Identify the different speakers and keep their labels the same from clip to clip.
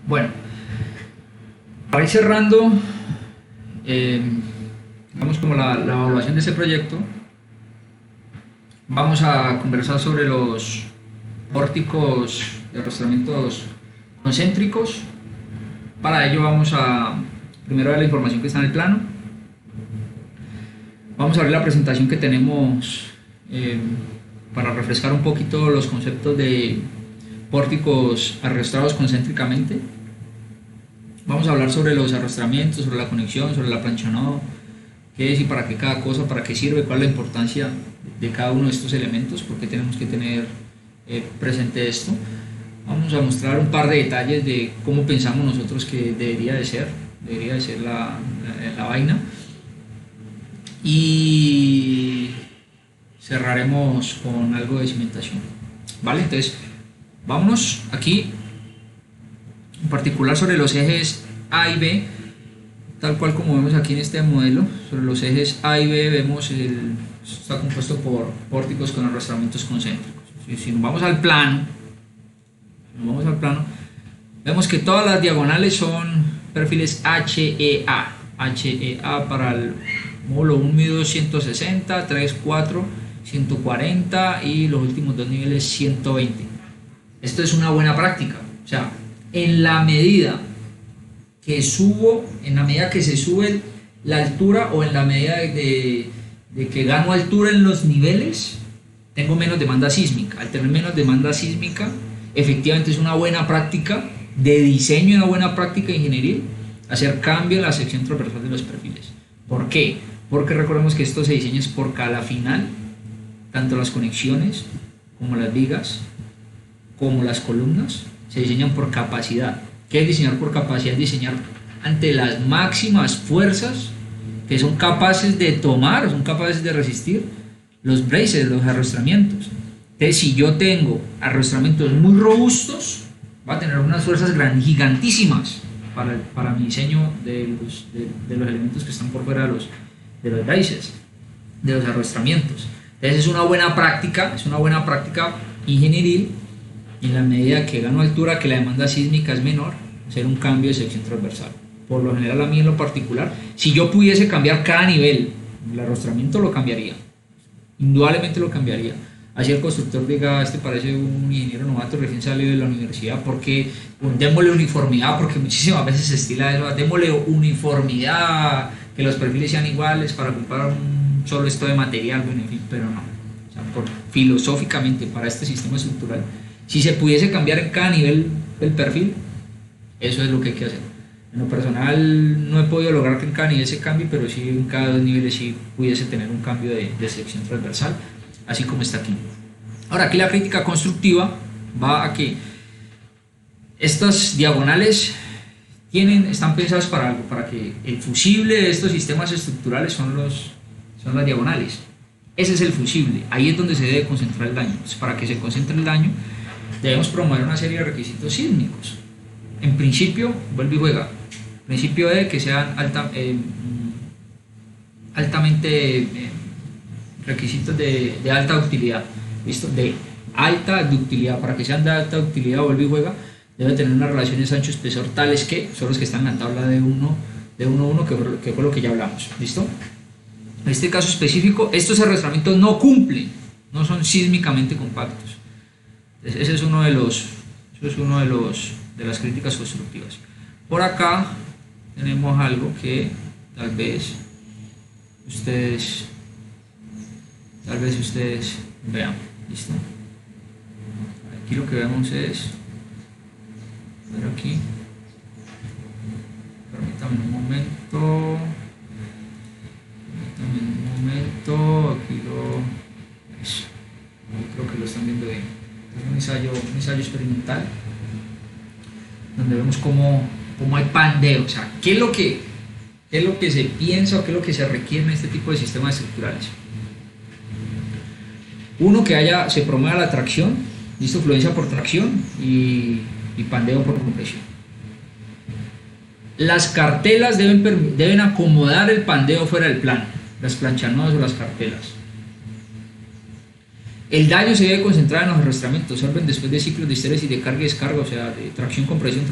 Speaker 1: Bueno, para ir cerrando, vamos como la evaluación de ese proyecto. Vamos a conversar sobre los pórticos de arrastramientos concéntricos. Para ello vamos a primero ver la información que está en el plano. Vamos a ver la presentación que tenemos para refrescar un poquito los conceptos de pórticos arrastrados concéntricamente. Vamos a hablar sobre los arrastramientos, sobre la conexión, sobre la plancha nodo, qué es y para qué cada cosa, para qué sirve, cuál es la importancia de cada uno de estos elementos, porque tenemos que tener presente esto. Vamos a mostrar un par de detalles de cómo pensamos nosotros que debería de ser la vaina. Y cerraremos con algo de cimentación. ¿Vale? Entonces, vámonos aquí, en particular sobre los ejes A y B, tal cual como vemos aquí en este modelo. Sobre los ejes A y B vemos está compuesto por pórticos con arrastramientos concéntricos. Si nos vamos al plano, vemos que todas las diagonales son perfiles HEA. HEA para el módulo 1 mide 160, 3, 4, 140 y los últimos dos niveles 120. Esto es una buena práctica. O sea, en la medida que se sube la altura o en la medida de que gano altura en los niveles, tengo menos demanda sísmica. Al tener menos demanda sísmica, efectivamente es una buena práctica de diseño, una buena práctica de ingeniería, hacer cambio en la sección transversal de los perfiles. ¿Por qué? Porque recordemos que esto se diseña por cala final, tanto las conexiones como las vigas, como las columnas, se diseñan por capacidad. ¿Qué es diseñar por capacidad? Es diseñar ante las máximas fuerzas que son capaces de tomar, son capaces de resistir los braces, los arrastramientos. Entonces, si yo tengo arrastramientos muy robustos, va a tener unas fuerzas gigantísimas para mi diseño de los elementos que están por fuera de los braces, de los arrastramientos. Entonces es una buena práctica ingenieril, y en la medida que gano altura, que la demanda sísmica es menor, hacer un cambio de sección transversal. Por lo general, a mí en lo particular, si yo pudiese cambiar cada nivel, el arrastramiento lo cambiaría, indudablemente lo cambiaría. Así el constructor diga, este parece un ingeniero novato recién salido de la universidad, porque démosle uniformidad, porque muchísimas veces se estila eso, démosle uniformidad, que los perfiles sean iguales para ocupar un solo esto de material, bueno, en fin, pero no. O sea, filosóficamente, para este sistema estructural, si se pudiese cambiar en cada nivel del perfil, eso es lo que hay que hacer. En lo personal no he podido lograr que en cada nivel se cambie, pero sí en cada dos niveles sí pudiese tener un cambio de sección transversal, así como está aquí. Ahora, aquí la crítica constructiva va a que estas diagonales están pensadas para algo, para que el fusible de estos sistemas estructurales son las diagonales. Ese es el fusible, ahí es donde se debe concentrar el daño. Entonces, para que se concentre el daño, debemos promover una serie de requisitos sísmicos. En principio, vuelve y juega. Principio de que sean altamente requisitos de alta ductilidad. ¿Listo? De alta ductilidad. Para que sean de alta ductilidad, vuelve y juega, debe tener unas relaciones ancho-espesor tales que son los que están en la tabla de 1-1, que fue lo que ya hablamos. ¿Listo? En este caso específico, estos arrastramientos no cumplen, no son sísmicamente compactos. Ese es uno de las críticas constructivas. Por acá tenemos algo que tal vez ustedes vean. ¿Listo? Aquí lo que vemos es, pero aquí, permítanme un momento, aquí creo que lo están viendo bien. Es un ensayo experimental donde vemos cómo hay pandeo, o sea, qué es lo que se piensa o qué es lo que se requiere en este tipo de sistemas estructurales. Uno, que se promueva la tracción, listo, fluencia por tracción y pandeo por compresión. Las cartelas deben acomodar el pandeo fuera del plano, las planchanodas o las cartelas. El daño se debe concentrar en los arrastramientos, observen después de ciclos de histéresis de carga y descarga, o sea, de tracción, compresión,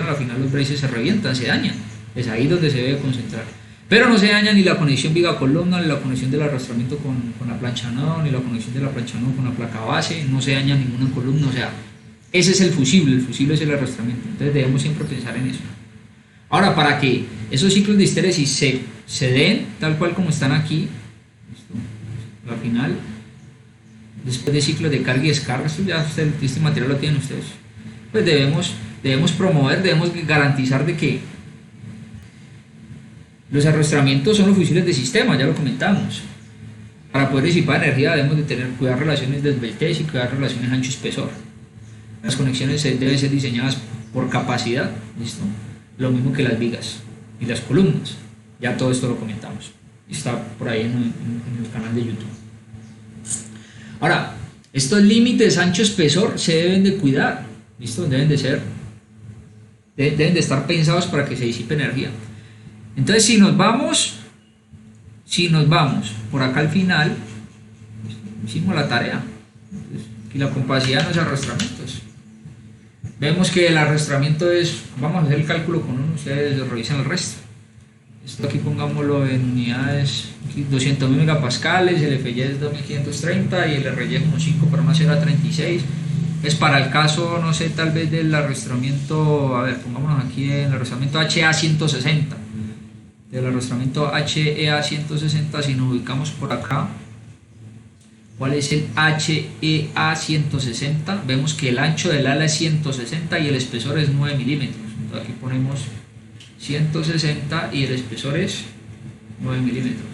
Speaker 1: al final los braces se revientan, se dañan. Es ahí donde se debe concentrar. Pero no se daña ni la conexión viga-columna, ni la conexión del arrastramiento con la plancha no, ni la conexión de la plancha no con la placa base, no se daña ninguna columna, o sea, ese es el fusible es el arrastramiento. Entonces debemos siempre pensar en eso. Ahora, para que esos ciclos de histéresis se den tal cual como están aquí, ¿listo? Al final, después de ciclos de carga y descarga, este material lo tienen ustedes, pues debemos promover, debemos garantizar de que los arrastramientos son los fusibles de sistema, ya lo comentamos. Para poder disipar energía debemos de cuidar relaciones de esbeltez y cuidar relaciones ancho-espesor. Las conexiones deben ser diseñadas por capacidad, ¿listo? Lo mismo que las vigas y las columnas, ya todo esto lo comentamos, está por ahí en el canal de YouTube. Ahora, estos límites ancho-espesor se deben de cuidar, ¿listo? Deben de estar pensados para que se disipe energía. Entonces, si nos vamos por acá al final, hicimos la tarea. Aquí la compacidad de los arrastramientos. Vemos que el arrastramiento es, vamos a hacer el cálculo con uno, ustedes revisan el resto. Esto aquí pongámoslo en unidades, 200.000 megapascales, el FY es 2530 y el RY es como 5 para una cera 36. Es para el caso, no sé, tal vez del arrastramiento, a ver, pongámonos aquí en el arrastramiento HA 160. Del arrastramiento HEA 160, si nos ubicamos por acá, ¿cuál es el HEA 160? Vemos que el ancho del ala es 160 y el espesor es 9 milímetros. Entonces aquí ponemos 160 y el espesor es 9 milímetros.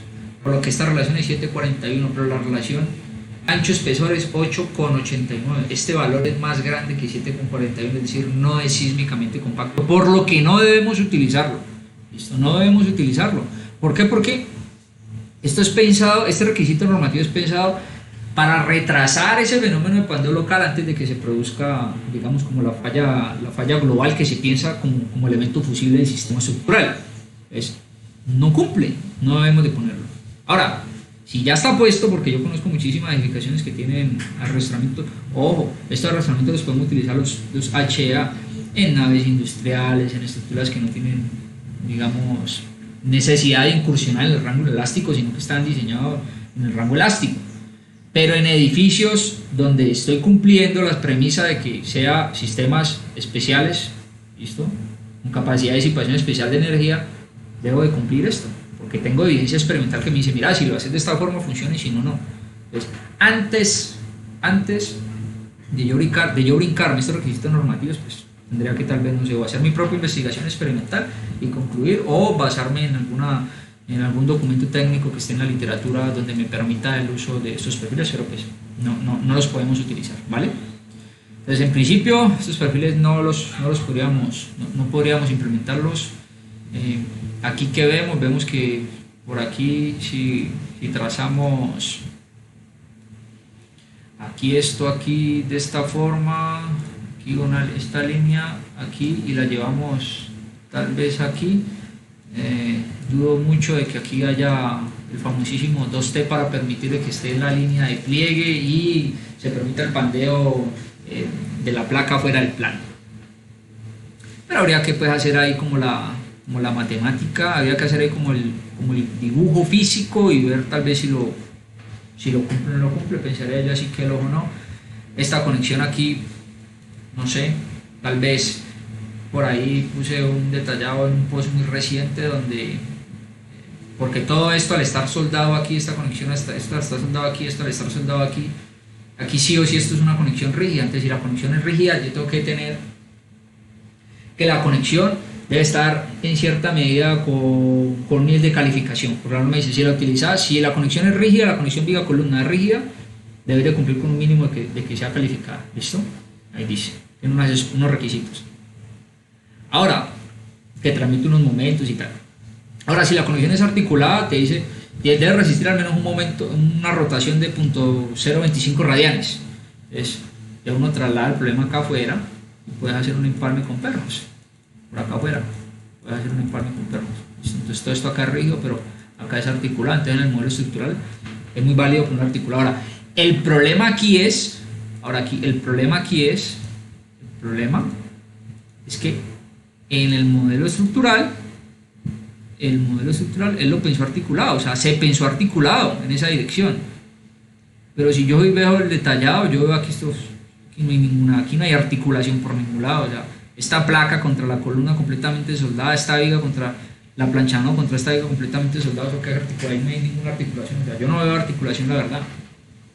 Speaker 1: Por lo que esta relación es 7,41, pero la relación ancho-espesor es 8,89. Este valor es más grande que 7,41, es decir, no es sísmicamente compacto, por lo que no debemos utilizarlo. Listo, no debemos utilizarlo. ¿Por qué? Porque esto es pensado, este requisito normativo es pensado para retrasar ese fenómeno de pandeo local antes de que se produzca, digamos, como la falla global que se piensa como elemento fusible del sistema estructural. Entonces, no cumple, no debemos de ponerlo. Ahora, si ya está puesto, porque yo conozco muchísimas edificaciones que tienen arrastramientos, ojo, estos arrastramientos los podemos utilizar los HEA en naves industriales, en estructuras que no tienen, digamos, necesidad de incursionar en el rango elástico, sino que están diseñados en el rango elástico. Pero en edificios donde estoy cumpliendo las premisas de que sea sistemas especiales, ¿listo?, con capacidad de disipación especial de energía, debo de cumplir esto, porque tengo evidencia experimental que me dice, mira, si lo haces de esta forma funciona y si no, no. Entonces, antes de yo brincarme estos requisitos normativos, pues tendría que tal vez, no sé, o hacer mi propia investigación experimental y concluir, o basarme en algún documento técnico que esté en la literatura donde me permita el uso de estos perfiles, pero pues no los podemos utilizar, ¿vale? Entonces, en principio, estos perfiles no podríamos implementarlos. Aquí que vemos que por aquí, si trazamos aquí esto aquí de esta forma, aquí esta línea aquí y la llevamos tal vez aquí, dudo mucho de que aquí haya el famosísimo 2T para permitir que esté en la línea de pliegue y se permita el pandeo de la placa fuera del plano. Pero habría que, pues, hacer ahí como la matemática, habría que hacer ahí como el dibujo físico y ver tal vez si lo cumple o no lo cumple. Pensaría yo así que el ojo no. Esta conexión aquí, no sé, tal vez por ahí puse un detallado en un post muy reciente donde, porque todo esto al estar soldado aquí, esta conexión, esto al estar soldado aquí, esto al estar soldado aquí sí o sí esto es una conexión rígida. Entonces, si la conexión es rígida, yo tengo que tener que la conexión debe estar en cierta medida con nivel de calificación. Por ejemplo, me dice, si la utilizas, si la conexión es rígida, la conexión viga columna es rígida, debe de cumplir con un mínimo de que sea calificada. ¿Listo? Ahí dice, tiene unos requisitos. Ahora, que transmite unos momentos y tal. Ahora, si la conexión es articulada, te dice, debe resistir al menos un momento, una rotación de 0.025 radianes. Entonces, ya uno traslada el problema acá afuera y puedes hacer un empalme con pernos. Por acá afuera, puedes hacer un empalme con pernos. Entonces, todo esto acá es rígido, pero acá es articulado. Entonces, en el modelo estructural es muy válido poner articulado. Ahora, El problema aquí es, ahora aquí, el problema es que en el modelo estructural él lo pensó articulado, o sea, se pensó articulado en esa dirección. Pero si yo veo el detallado, yo veo aquí aquí no hay articulación por ningún lado, o sea, esta placa contra la columna completamente soldada, esta viga contra la plancha, no, contra esta viga completamente soldada, eso que ahí no hay ninguna articulación, o sea, yo no veo articulación, la verdad.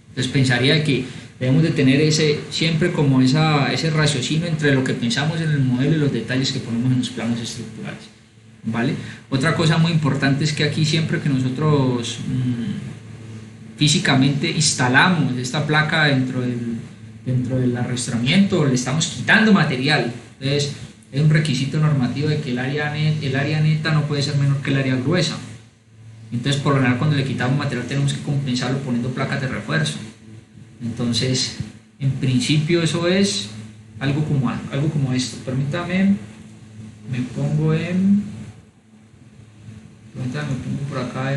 Speaker 1: Entonces pensaría que debemos de tener siempre como ese raciocinio entre lo que pensamos en el modelo y los detalles que ponemos en los planos estructurales, ¿vale? Otra cosa muy importante es que aquí siempre que nosotros físicamente instalamos esta placa dentro del arrastramiento, le estamos quitando material. Entonces es un requisito normativo de que el área neta no puede ser menor que el área gruesa. Entonces por lo general cuando le quitamos material tenemos que compensarlo poniendo placas de refuerzo. Entonces en principio eso es algo como esto. Permítame, me pongo por acá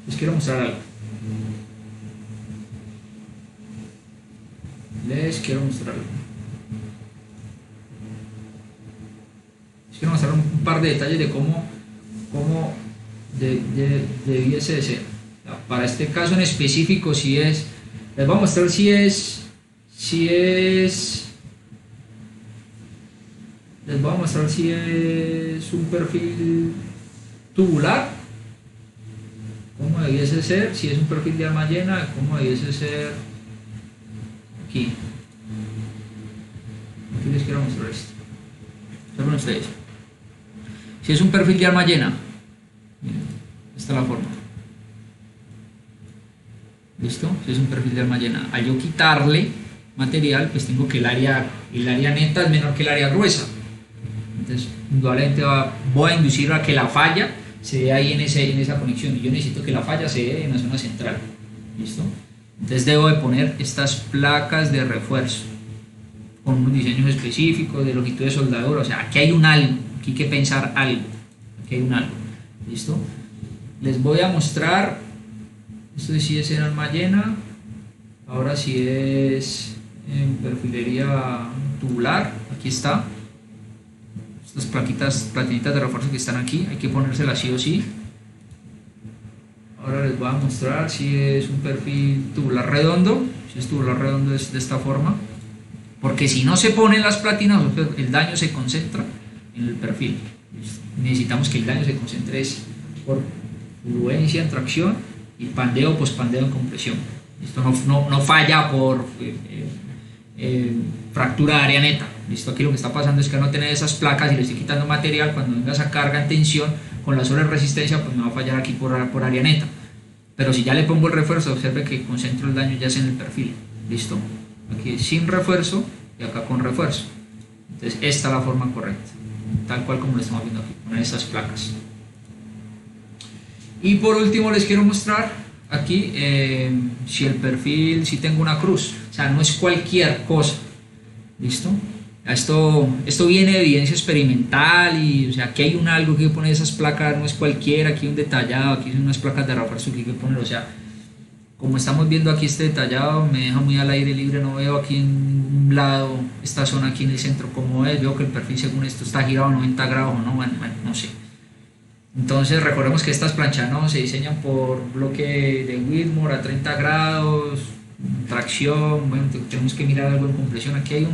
Speaker 1: les quiero mostrar algo. Les quiero mostrar un par de detalles de cómo debiese de ser. Para este caso en específico, les voy a mostrar si es un perfil tubular, cómo debiese ser, si es un perfil de alma llena, cómo debiese ser aquí les quiero mostrar esto. Observen ustedes. Si es un perfil de alma llena, miren, esta es la forma. ¿Listo? Si es un perfil de alma llena, al yo quitarle material, pues tengo que el área neta es menor que el área gruesa. Entonces, indudablemente voy a inducir a que la falla se dé ahí en esa conexión. Y yo necesito que la falla se dé en la zona central. ¿Listo? Entonces debo de poner estas placas de refuerzo con unos diseños específicos de longitud de soldadura. O sea, aquí hay un algo, aquí hay que pensar algo, aquí hay un algo. ¿Listo? Les voy a mostrar, esto sí es en alma llena, ahora sí es en perfilería tubular, aquí está. Estas platinitas de refuerzo que están aquí, hay que ponérselas sí o sí. Ahora les voy a mostrar si es un perfil tubular redondo. Si es tubular redondo es de esta forma, porque si no se ponen las platinas el daño se concentra en el perfil. Necesitamos que el daño se concentre por fluencia en tracción y pandeo pospandeo en compresión. Esto no falla por fractura de área neta. ¿Listo? Aquí lo que está pasando es que al no tener esas placas y le estoy quitando material, cuando venga esa carga en tensión con la sobreresistencia, pues me va a fallar aquí por área neta. Pero si ya le pongo el refuerzo, observe que concentro el daño ya es en el perfil. ¿Listo? Aquí sin refuerzo y acá con refuerzo. Entonces esta es la forma correcta, tal cual como lo estamos viendo aquí, con estas placas. Y por último les quiero mostrar aquí si el perfil, si tengo una cruz, o sea, no es cualquier cosa. ¿Listo? Esto viene de evidencia experimental y, o sea, aquí hay algo que hay que poner esas placas, no es cualquiera, aquí hay un detallado, aquí son unas placas de refuerzo que hay que poner, o sea, como estamos viendo aquí este detallado, me deja muy al aire libre, no veo aquí en un lado, esta zona aquí en el centro como es, veo que el perfil según esto está girado a 90 grados o no, bueno, no sé. Entonces recordemos que estas planchas no se diseñan por bloque de Whitmore a 30 grados, tracción, bueno, tenemos que mirar algo en compresión, aquí hay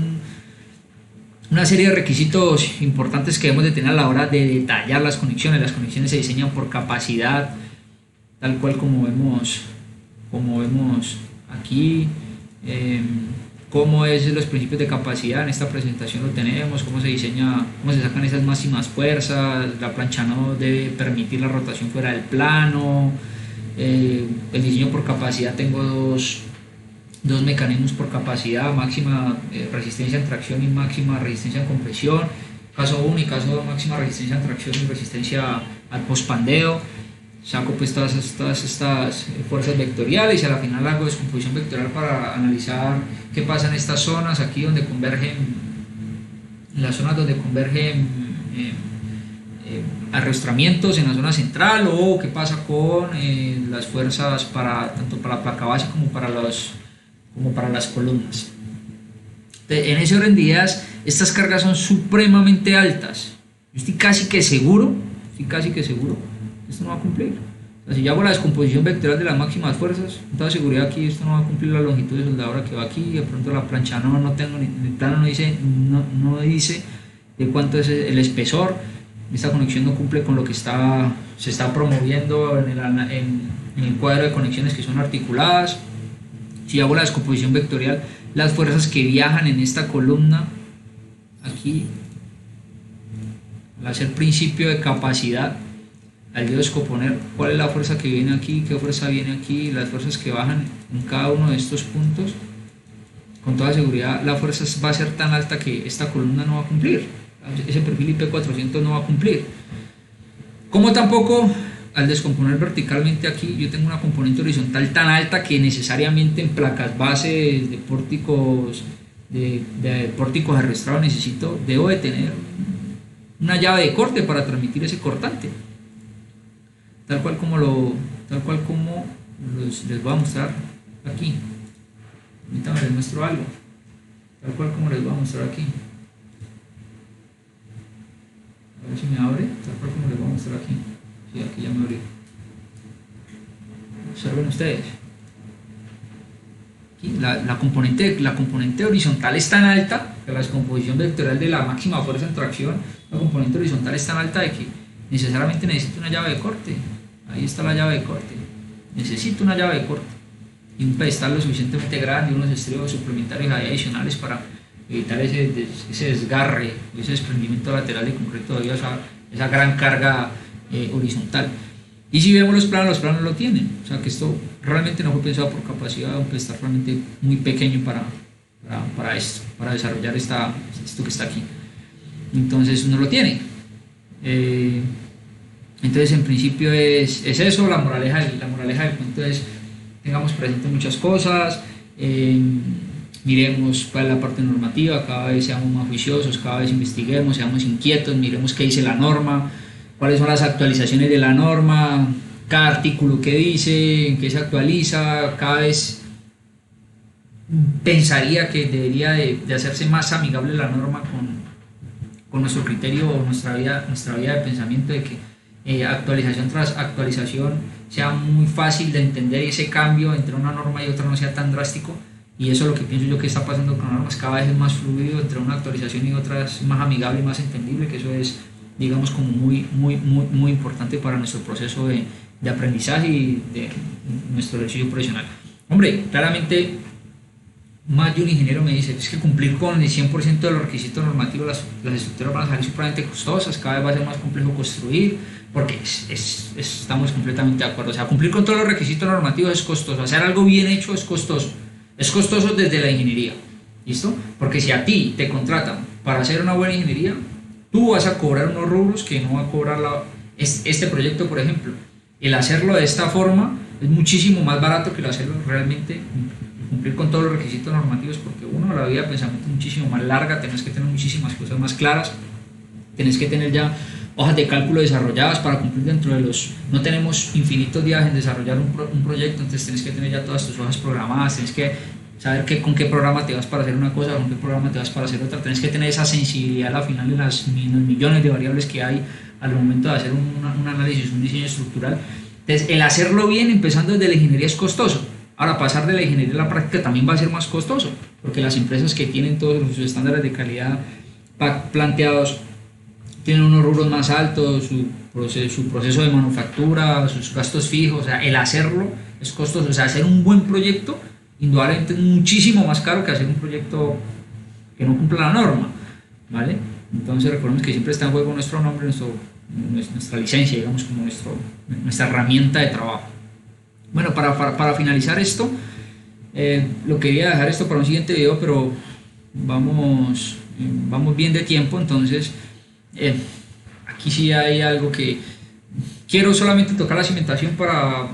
Speaker 1: una serie de requisitos importantes que debemos de tener a la hora de detallar las conexiones se diseñan por capacidad, tal cual como vemos aquí, cómo es los principios de capacidad, en esta presentación lo tenemos, cómo se diseña, cómo se sacan esas máximas fuerzas, la plancha no debe permitir la rotación fuera del plano, el diseño por capacidad, tengo dos mecanismos por capacidad, máxima resistencia en tracción y máxima resistencia en compresión, caso 1 y caso 2, máxima resistencia en tracción y resistencia al pospandeo. Saco pues todas estas fuerzas vectoriales y a la final hago descomposición vectorial para analizar qué pasa en estas zonas, aquí donde convergen, en las zonas donde convergen arrastramientos en la zona central, o qué pasa con las fuerzas tanto para la placa base como para las columnas. En ese orden de ideas, estas cargas son supremamente altas. Yo estoy casi que seguro que esto no va a cumplir. O sea, si yo hago la descomposición vectorial de las máximas fuerzas, con toda seguridad aquí esto no va a cumplir la longitud de soldadura que va aquí. De pronto la plancha no tengo, en el plano no dice de cuánto es el espesor. Esta conexión no cumple con lo que se está promoviendo en el cuadro de conexiones que son articuladas. Si hago la descomposición vectorial, las fuerzas que viajan en esta columna aquí, al hacer principio de capacidad, al yo descomponer cuál es la fuerza que viene aquí, qué fuerza viene aquí, las fuerzas que bajan en cada uno de estos puntos, con toda seguridad la fuerza va a ser tan alta que esta columna no va a cumplir, ese perfil IP400 no va a cumplir. Como tampoco al descomponer verticalmente aquí, yo tengo una componente horizontal tan alta que necesariamente en placas bases de pórticos arrastrados debo de tener una llave de corte para transmitir ese cortante, tal cual como les voy a mostrar aquí. Ahorita les muestro algo, tal cual como les voy a mostrar aquí. A ver si me abre, tal cual como les voy a mostrar aquí. Sí, aquí ya me abrí. Observen ustedes. Aquí la componente horizontal es tan alta, que la descomposición vectorial de la máxima fuerza en tracción, la componente horizontal es tan alta de que necesariamente necesito una llave de corte. Ahí está la llave de corte. Necesito una llave de corte y un pedestal lo suficientemente grande y unos estrios suplementarios adicionales para evitar ese desgarre, ese desprendimiento lateral de concreto debido a esa gran carga horizontal. Y si vemos los planos lo tienen. O sea que esto realmente no fue pensado por capacidad, aunque está realmente muy pequeño para desarrollar esto que está aquí. Entonces uno lo tiene. Entonces en principio es eso. La moraleja del cuento es: tengamos presente muchas cosas, miremos para la parte normativa, cada vez seamos más juiciosos, cada vez investiguemos, seamos inquietos, miremos qué dice la norma, cuáles son las actualizaciones de la norma, cada artículo que dice, en qué se actualiza. Cada vez pensaría que debería de hacerse más amigable la norma con nuestro criterio o nuestra vía de pensamiento, de que actualización tras actualización sea muy fácil de entender y ese cambio entre una norma y otra no sea tan drástico. Y eso es lo que pienso yo que está pasando con normas, cada vez es más fluido, entre una actualización y otra es más amigable y más entendible, que eso es, digamos, como muy importante para nuestro proceso de aprendizaje y de nuestro ejercicio profesional. Hombre, claramente más de un ingeniero me dice: es que cumplir con el 100% de los requisitos normativos, las estructuras van a salir supremamente costosas, cada vez va a ser más complejo construir, porque estamos completamente de acuerdo. O sea, cumplir con todos los requisitos normativos es costoso, hacer algo bien hecho es costoso desde la ingeniería, ¿listo? Porque si a ti te contratan para hacer una buena ingeniería, tú vas a cobrar unos rubros que no va a cobrar este proyecto, por ejemplo. El hacerlo de esta forma es muchísimo más barato que el hacerlo realmente, cumplir con todos los requisitos normativos, porque la vida de pensamiento es muchísimo más larga, tenés que tener muchísimas cosas más claras, tenés que tener ya hojas de cálculo desarrolladas para cumplir dentro de no tenemos infinitos días en desarrollar un proyecto, entonces tenés que tener ya todas tus hojas programadas, tenés que saber con qué programa te vas para hacer una cosa, con qué programa te vas para hacer otra, tenés que tener esa sensibilidad al final de los millones de variables que hay al momento de hacer un análisis, un diseño estructural. Entonces el hacerlo bien empezando desde la ingeniería es costoso. Ahora, pasar de la ingeniería a la práctica también va a ser más costoso, porque las empresas que tienen todos sus estándares de calidad planteados tienen unos rubros más altos, su proceso de manufactura, sus gastos fijos. O sea, el hacerlo es costoso. O sea, hacer un buen proyecto indudablemente es muchísimo más caro que hacer un proyecto que no cumpla la norma, ¿vale? Entonces recordemos que siempre está en juego nuestro nombre, nuestra licencia, digamos, como nuestra herramienta de trabajo. Bueno, para finalizar esto, lo quería dejar esto para un siguiente video, pero vamos bien de tiempo, entonces aquí sí hay algo que quiero solamente tocar la cimentación para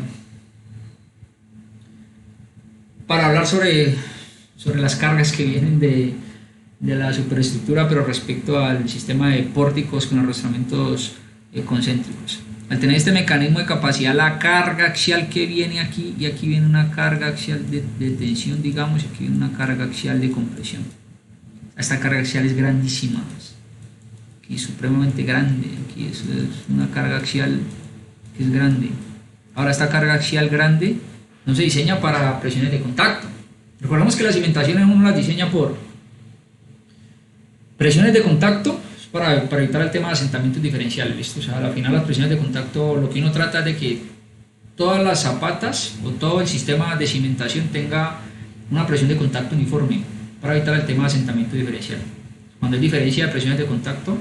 Speaker 1: hablar sobre las cargas que vienen de la superestructura, pero respecto al sistema de pórticos con arrastramientos concéntricos. Al tener este mecanismo de capacidad, la carga axial que viene aquí, y aquí viene una carga axial de tensión, digamos, y aquí viene una carga axial de compresión. Esta carga axial es grandísima, aquí supremamente grande, aquí es una carga axial que es grande. Ahora, esta carga axial grande no se diseña para presiones de contacto. Recordemos que las cimentaciones uno las diseña por presiones de contacto, para evitar el tema de asentamientos diferenciales, ¿listo? O sea, al final las presiones de contacto, lo que uno trata es de que todas las zapatas o todo el sistema de cimentación tenga una presión de contacto uniforme, para evitar el tema de asentamiento diferencial. Cuando hay diferencia de presiones de contacto,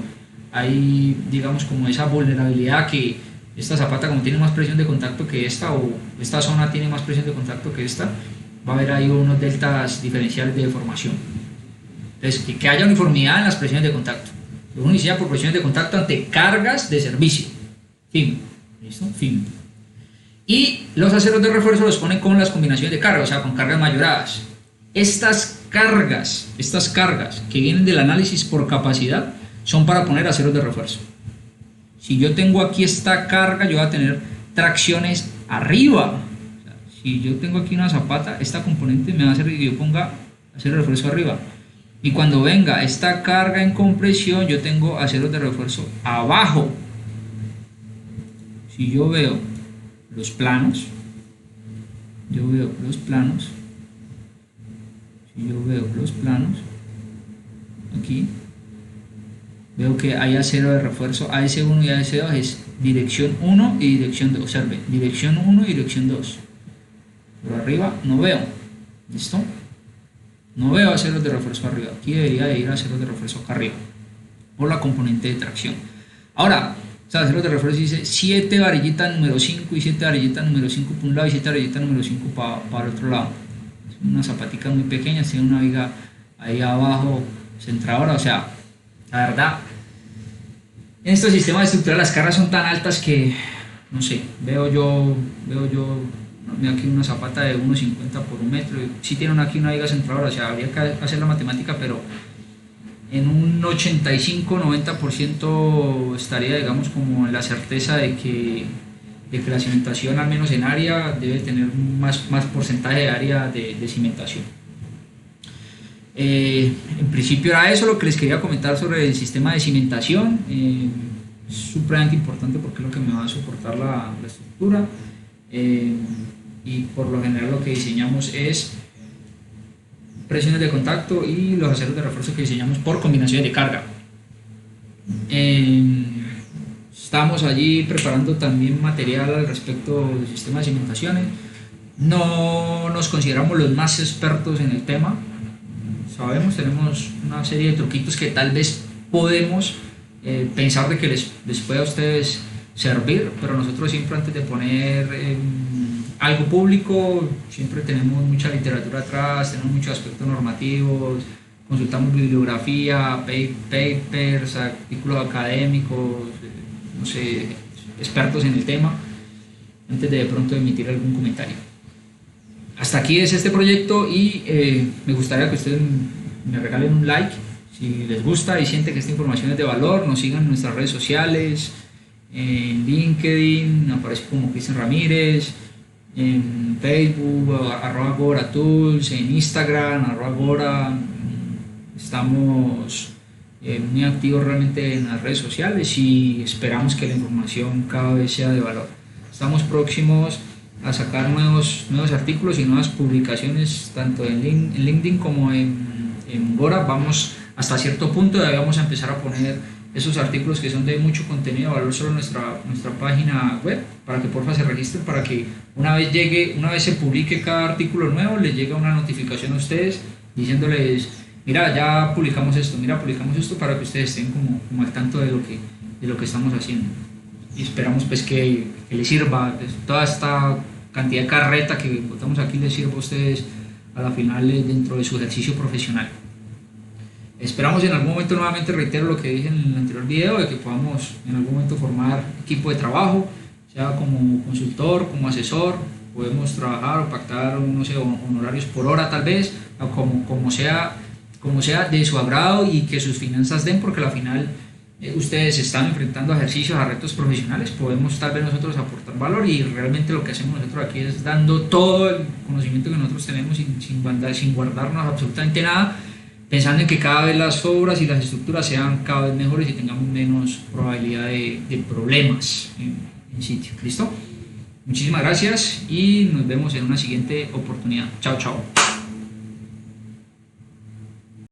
Speaker 1: hay, digamos, como esa vulnerabilidad que esta zapata, como tiene más presión de contacto que esta, o esta zona tiene más presión de contacto que esta, va a haber ahí unos deltas diferenciales de deformación. Entonces, que haya uniformidad en las presiones de contacto. Uno inicia por presiones de contacto ante cargas de servicio. Fin. ¿Listo? Fin. Y los aceros de refuerzo los ponen con las combinaciones de carga, o sea, con cargas mayoradas. Estas cargas que vienen del análisis por capacidad son para poner aceros de refuerzo. Si yo tengo aquí esta carga, yo voy a tener tracciones arriba. O sea, si yo tengo aquí una zapata, esta componente me va a hacer que yo ponga acero de refuerzo arriba. Y cuando venga esta carga en compresión, yo tengo aceros de refuerzo abajo. Si yo veo los planos, si yo veo los planos, aquí, veo que hay acero de refuerzo AS1 y AS2, es dirección 1 y dirección 2. Observe, dirección 1 y dirección 2. Por arriba no veo. ¿Listo? No veo aceros de refuerzo arriba. Aquí debería de ir aceros de refuerzo acá arriba, por la componente de tracción. Ahora, aceros de refuerzo dice 7 varillitas número 5 y 7 varillitas número 5 por un lado y 7 varillitas número 5 para el otro lado. Es una zapatica muy pequeña, tiene una viga ahí abajo centradora. O sea, la verdad, en estos sistemas de estructura las cargas son tan altas que, no sé, veo yo aquí una zapata de 1,50 por 1 metro, sí tiene aquí una viga centradora, o sea, habría que hacer la matemática, pero en un 85-90% estaría, digamos, como en la certeza de que la cimentación, al menos en área, debe tener más porcentaje de área de cimentación. En principio era eso lo que les quería comentar sobre el sistema de cimentación. Es supremamente importante porque es lo que me va a soportar la estructura. Y por lo general lo que diseñamos es presiones de contacto y los aceros de refuerzo que diseñamos por combinaciones de carga. Estamos allí preparando también material al respecto del sistema de cimentaciones. No nos consideramos los más expertos en el tema. Sabemos, tenemos una serie de truquitos que tal vez podemos pensar de que les pueda a ustedes servir, pero nosotros siempre, antes de poner algo público, siempre tenemos mucha literatura atrás, tenemos muchos aspectos normativos, consultamos bibliografía, papers, artículos académicos, no sé, expertos en el tema, antes de pronto emitir algún comentario. Hasta aquí es este proyecto y me gustaría que ustedes me regalen un like si les gusta y sienten que esta información es de valor. Nos sigan en nuestras redes sociales, en LinkedIn aparece como Cristian Ramírez, en Facebook @GoraTools, en Instagram @Gora. Estamos muy activos realmente en las redes sociales y esperamos que la información cada vez sea de valor. Estamos próximos a sacar nuevos artículos y nuevas publicaciones tanto en LinkedIn como en Gora. Vamos hasta cierto punto, ya vamos a empezar a poner esos artículos que son de mucho contenido de valor sobre nuestra página web, para que porfa se registren, para que una vez se publique cada artículo nuevo, les llegue una notificación a ustedes diciéndoles: mira, ya publicamos esto, para que ustedes estén como al tanto de lo que estamos haciendo. Y esperamos pues que les sirva, pues, toda esta cantidad de carreta que botamos aquí les sirva a ustedes a la final dentro de su ejercicio profesional. Esperamos en algún momento, nuevamente reitero lo que dije en el anterior video, de que podamos en algún momento formar equipo de trabajo, sea como consultor, como asesor. Podemos trabajar o pactar, no sé, honorarios por hora tal vez, o como sea de su agrado y que sus finanzas den, porque al final ustedes se están enfrentando a ejercicios, a retos profesionales, podemos tal vez nosotros aportar valor, y realmente lo que hacemos nosotros aquí es dando todo el conocimiento que nosotros tenemos sin guardarnos absolutamente nada, pensando en que cada vez las obras y las estructuras sean cada vez mejores y tengamos menos probabilidad de problemas en sitio. ¿Listo? Muchísimas gracias y nos vemos en una siguiente oportunidad. Chao, chao.